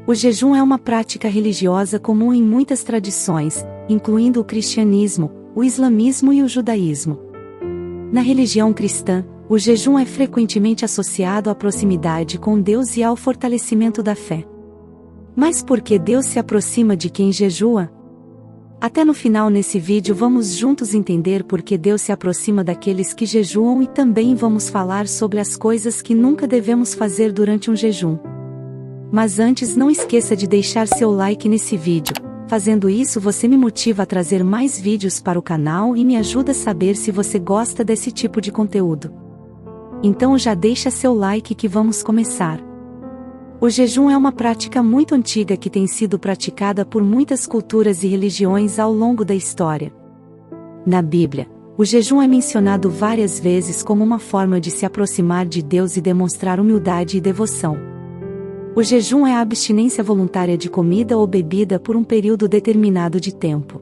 O jejum é uma prática religiosa comum em muitas tradições, incluindo o cristianismo, o islamismo e o judaísmo. Na religião cristã, o jejum é frequentemente associado à proximidade com Deus e ao fortalecimento da fé. Mas por que Deus se aproxima de quem jejua? Até no final nesse vídeo vamos juntos entender por que Deus se aproxima daqueles que jejuam e também vamos falar sobre as coisas que nunca devemos fazer durante um jejum. Mas antes não esqueça de deixar seu like nesse vídeo. Fazendo isso você me motiva a trazer mais vídeos para o canal e me ajuda a saber se você gosta desse tipo de conteúdo. Então já deixa seu like que vamos começar. O jejum é uma prática muito antiga que tem sido praticada por muitas culturas e religiões ao longo da história. Na Bíblia, o jejum é mencionado várias vezes como uma forma de se aproximar de Deus e demonstrar humildade e devoção. O jejum é a abstinência voluntária de comida ou bebida por um período determinado de tempo.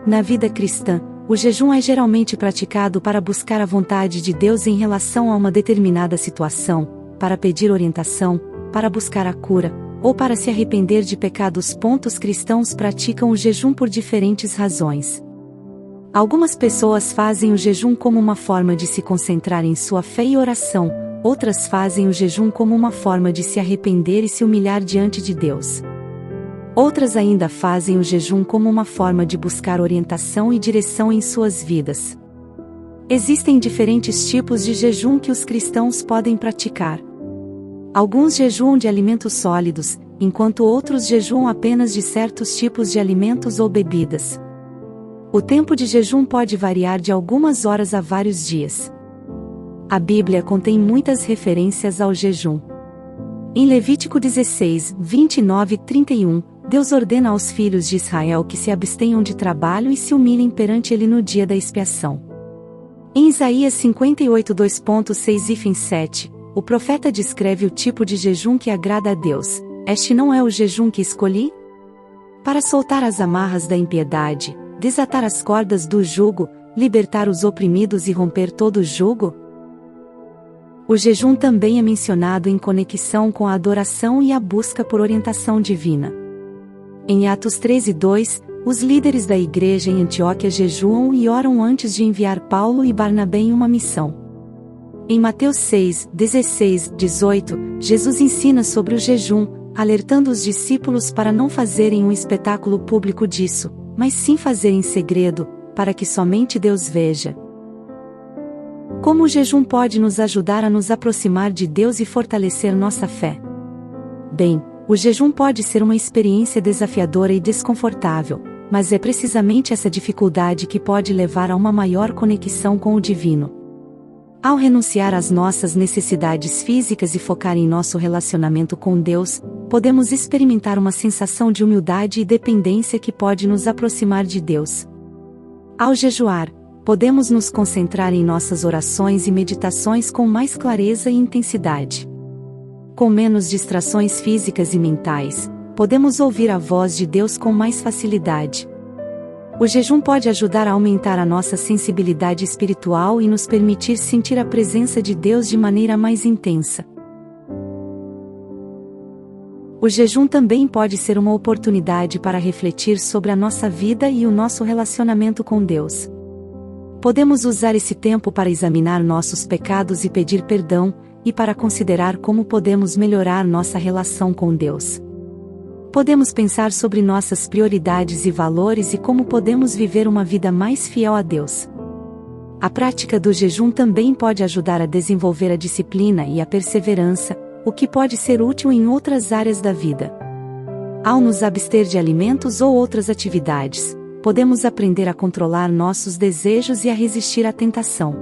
Na vida cristã, o jejum é geralmente praticado para buscar a vontade de Deus em relação a uma determinada situação, para pedir orientação, para buscar a cura, ou para se arrepender de pecados. Cristãos praticam o jejum por diferentes razões. Algumas pessoas fazem o jejum como uma forma de se concentrar em sua fé e oração, outras fazem o jejum como uma forma de se arrepender e se humilhar diante de Deus. Outras ainda fazem o jejum como uma forma de buscar orientação e direção em suas vidas. Existem diferentes tipos de jejum que os cristãos podem praticar. Alguns jejuam de alimentos sólidos, enquanto outros jejuam apenas de certos tipos de alimentos ou bebidas. O tempo de jejum pode variar de algumas horas a vários dias. A Bíblia contém muitas referências ao jejum. Em Levítico 16, 29 e 31, Deus ordena aos filhos de Israel que se abstenham de trabalho e se humilhem perante Ele no dia da expiação. Em Isaías 58, 2.6 e 7, o profeta descreve o tipo de jejum que agrada a Deus. Este não é o jejum que escolhi? Para soltar as amarras da impiedade, desatar as cordas do jugo, libertar os oprimidos e romper todo o jugo? O jejum também é mencionado em conexão com a adoração e a busca por orientação divina. Em Atos 13:2, os líderes da igreja em Antioquia jejuam e oram antes de enviar Paulo e Barnabé em uma missão. Em Mateus 6, 16, 18, Jesus ensina sobre o jejum, alertando os discípulos para não fazerem um espetáculo público disso, mas sim fazer em segredo, para que somente Deus veja. Como o jejum pode nos ajudar a nos aproximar de Deus e fortalecer nossa fé? Bem, o jejum pode ser uma experiência desafiadora e desconfortável, mas é precisamente essa dificuldade que pode levar a uma maior conexão com o divino. Ao renunciar às nossas necessidades físicas e focar em nosso relacionamento com Deus, podemos experimentar uma sensação de humildade e dependência que pode nos aproximar de Deus. Ao jejuar, podemos nos concentrar em nossas orações e meditações com mais clareza e intensidade. Com menos distrações físicas e mentais, podemos ouvir a voz de Deus com mais facilidade. O jejum pode ajudar a aumentar a nossa sensibilidade espiritual e nos permitir sentir a presença de Deus de maneira mais intensa. O jejum também pode ser uma oportunidade para refletir sobre a nossa vida e o nosso relacionamento com Deus. Podemos usar esse tempo para examinar nossos pecados e pedir perdão, e para considerar como podemos melhorar nossa relação com Deus. Podemos pensar sobre nossas prioridades e valores e como podemos viver uma vida mais fiel a Deus. A prática do jejum também pode ajudar a desenvolver a disciplina e a perseverança, o que pode ser útil em outras áreas da vida. Ao nos abster de alimentos ou outras atividades, podemos aprender a controlar nossos desejos e a resistir à tentação.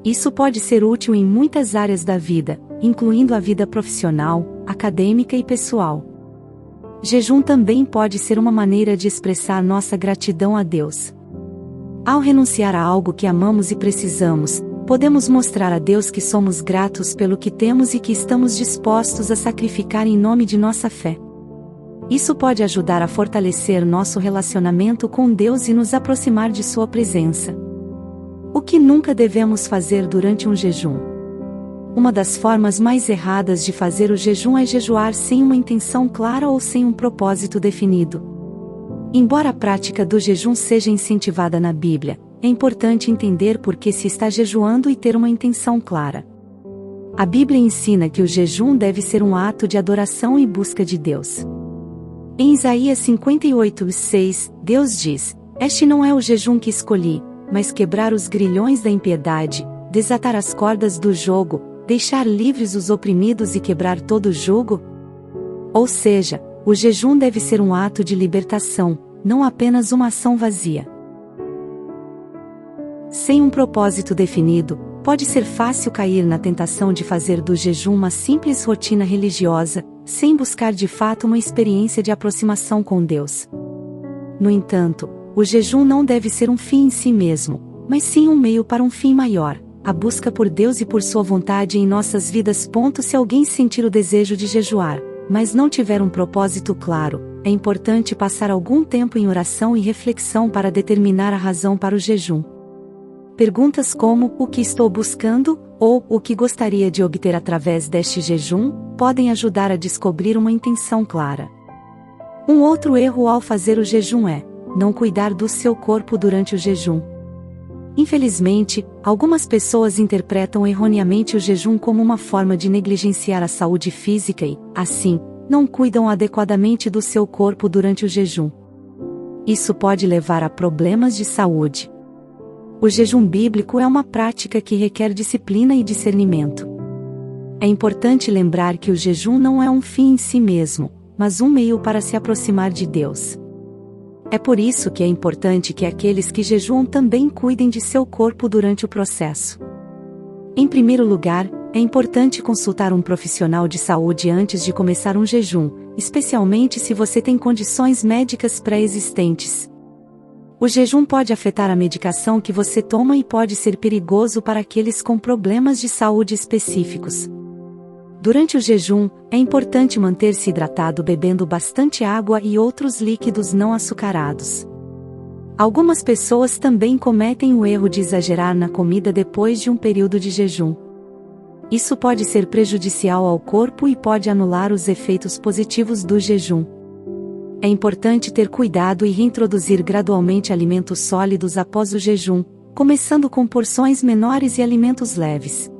Isso pode ser útil em muitas áreas da vida, incluindo a vida profissional, acadêmica e pessoal. Jejum também pode ser uma maneira de expressar nossa gratidão a Deus. Ao renunciar a algo que amamos e precisamos, podemos mostrar a Deus que somos gratos pelo que temos e que estamos dispostos a sacrificar em nome de nossa fé. Isso pode ajudar a fortalecer nosso relacionamento com Deus e nos aproximar de sua presença. O que nunca devemos fazer durante um jejum? uma das formas mais erradas de fazer o jejum é jejuar sem uma intenção clara ou sem um propósito definido. Embora a prática do jejum seja incentivada na Bíblia, é importante entender por que se está jejuando e ter uma intenção clara. A Bíblia ensina que o jejum deve ser um ato de adoração e busca de Deus. Em Isaías 58:6, Deus diz: "Este não é o jejum que escolhi, mas quebrar os grilhões da impiedade, desatar as cordas do jugo, deixar livres os oprimidos e quebrar todo o jugo?" Ou seja, o jejum deve ser um ato de libertação, não apenas uma ação vazia. Sem um propósito definido, pode ser fácil cair na tentação de fazer do jejum uma simples rotina religiosa, sem buscar de fato uma experiência de aproximação com Deus. No entanto, o jejum não deve ser um fim em si mesmo, mas sim um meio para um fim maior, a busca por Deus e por sua vontade em nossas vidas. Se alguém sentir o desejo de jejuar, mas não tiver um propósito claro, é importante passar algum tempo em oração e reflexão para determinar a razão para o jejum. Perguntas como: "O que estou buscando?" ou "O que gostaria de obter através deste jejum?" podem ajudar a descobrir uma intenção clara. Um outro erro ao fazer o jejum é não cuidar do seu corpo durante o jejum. Infelizmente, algumas pessoas interpretam erroneamente o jejum como uma forma de negligenciar a saúde física e, assim, não cuidam adequadamente do seu corpo durante o jejum. Isso pode levar a problemas de saúde. O jejum bíblico é uma prática que requer disciplina e discernimento. É importante lembrar que o jejum não é um fim em si mesmo, mas um meio para se aproximar de Deus. É por isso que é importante que aqueles que jejuam também cuidem de seu corpo durante o processo. Em primeiro lugar, é importante consultar um profissional de saúde antes de começar um jejum, especialmente se você tem condições médicas pré-existentes. O jejum pode afetar a medicação que você toma e pode ser perigoso para aqueles com problemas de saúde específicos. Durante o jejum, é importante manter-se hidratado bebendo bastante água e outros líquidos não açucarados. Algumas pessoas também cometem o erro de exagerar na comida depois de um período de jejum. Isso pode ser prejudicial ao corpo e pode anular os efeitos positivos do jejum. É importante ter cuidado e reintroduzir gradualmente alimentos sólidos após o jejum, começando com porções menores e alimentos leves.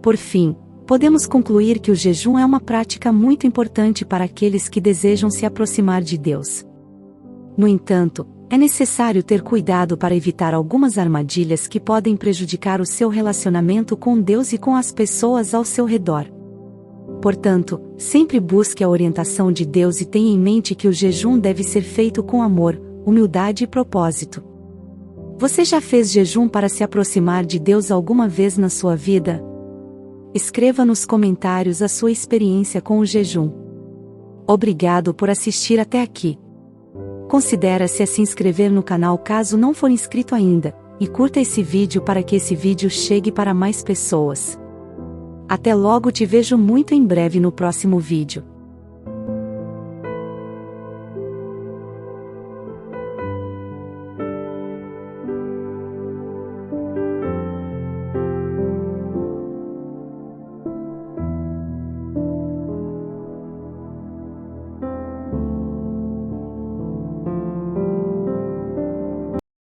Por fim, podemos concluir que o jejum é uma prática muito importante para aqueles que desejam se aproximar de Deus. No entanto, é necessário ter cuidado para evitar algumas armadilhas que podem prejudicar o seu relacionamento com Deus e com as pessoas ao seu redor. Portanto, sempre busque a orientação de Deus e tenha em mente que o jejum deve ser feito com amor, humildade e propósito. Você já fez jejum para se aproximar de Deus alguma vez na sua vida? Escreva nos comentários a sua experiência com o jejum. Obrigado por assistir até aqui. Considere-se a se inscrever no canal caso não for inscrito ainda, e curta esse vídeo para que esse vídeo chegue para mais pessoas. Até logo, te vejo muito em breve no próximo vídeo.